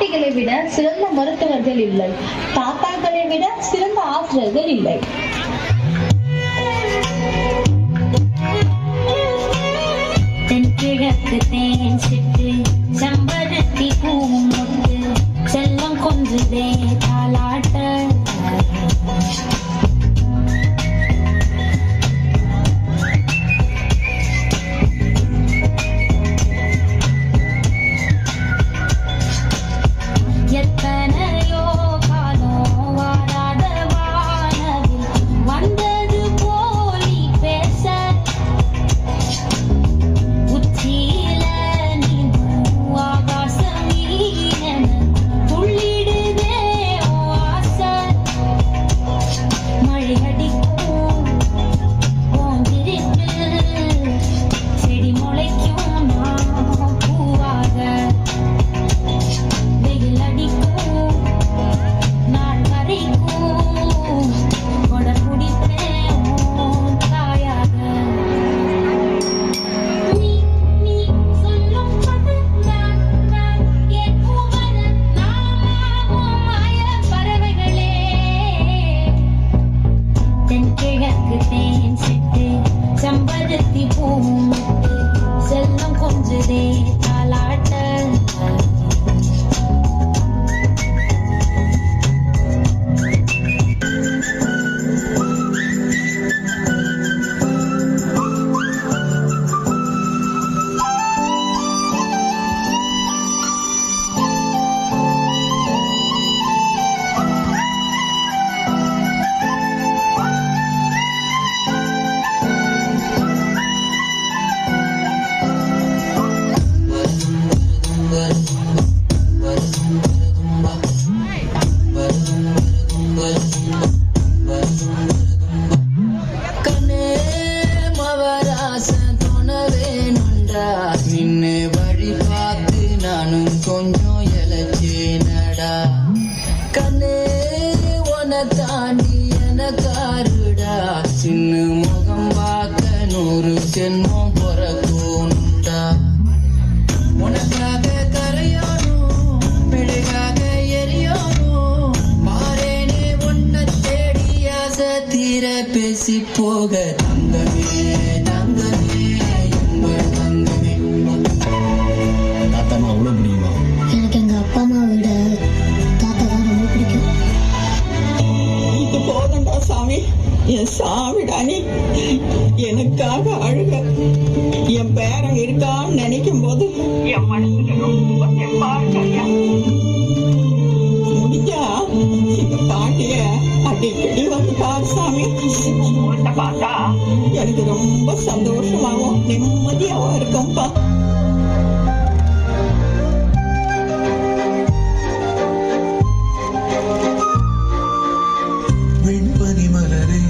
பாட்டிகளை விட சிறந்த மருத்துவர்கள் இல்லை, தாத்தாக்களை விட சிறந்த ஆசிரியர்கள் இல்லை. தென்கிழக்கு தேன் சிட்டு செம்பருத்தி பூமுட்டு செல்லம் கொஞ்சுதே தாலாட்ட. எத்தனையோ காலம் வாராத வானவில் வந்தது போலி பேச. உச்சியில நீனும் ஆகாசம் நீனென துள்ளிடுதே ஆசை. மழை அடிக்கும் போந்திருக்கு செடி முளைக்கும் நான் பூவாக. வெயில் அடிக்கும் நான் கரைக்கும் கொடை குடிப்பேன் தாயாக. நீ நீ சொல்லும் நான் கேட்கும் வர நாமாவும் மாய பறவைகளே. தென்கிழக்கு தேன் சிட்டு செம்பருத்தி பூமுட்டு செல்லம் கொஞ்சுதே தாலாட்ட. கண்ணே மவராச தோணவேனுண்டா, நின்னு வழி பார்த்து நானும் கொஞ்சம் எழச்சேனடா. கண்ணே உன தாண்டி எனக்காருடா, சின்ன முகம் பார்க்க 100 ஜென்மம் பிறக்கணுண்டா. உனக்காக கரையானும் பிழைக்காக எரியானும் மாறேனே உன்னை தேடி ஆசை தீர பேசி போக. தங்கமே தங்கமே எங்கள் தங்கமே. தாத்தாமா அவ்வளோ பிடிக்குமா? எனக்கு எங்க அப்பா அம்மா விட தாத்தா தான் ரொம்ப பிடிக்கும். இது போதண்டா சாமி, என் சாமிடா நீ. எனக்காக அழுக என் பேரன் இருக்கான்னு நினைக்கும் போது என் மனசுக்கு ரொம்ப தெம்பா இருக்கையா. முடிஞ்சா இந்த பாட்டிய அடிக்கடி வந்து பாரு சாமி. உன்னை பார்த்தா எனக்கு ரொம்ப சந்தோஷமாகவும் நிம்மதியாகவும் இருக்கும்பா. வெண்பனி மலரே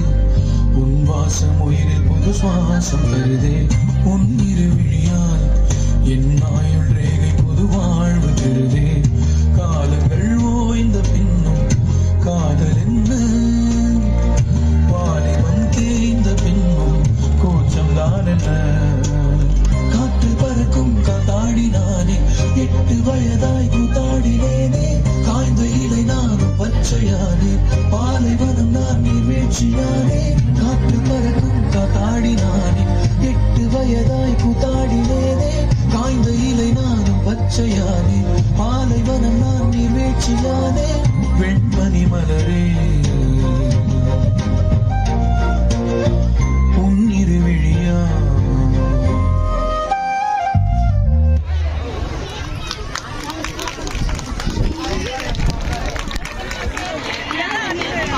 உன் வாசம் உயிரில் புது சுவாசம் தருதே. உன் இரு விழியால் என் ஆயுள் ரேகை புது வாழ்வு தருதே. காலங்கள் ஓய்ந்த பின்னும் காதல் என்ன, வாலிபம் தேய்ந்த பின்னும் கூச்சம் தான் என்ன. காற்று பறக்கும் காத்தாடி நானே, 8 வயதாய் கூத்தாடினேனே. காய்ந்த இலை நானும் பச்சையானே, பாலைவனம் நான் நீர்வீழ்ச்சியானே. காற்று பறக்கும் காத்தாடி நானே, 8 வயதாய் கூத்தாடினேனே. காய்ந்த இலை நானும் பச்சையானே, பாலைவனம் நான் நீர்வீழ்ச்சியானே. வெண்பனி மலர்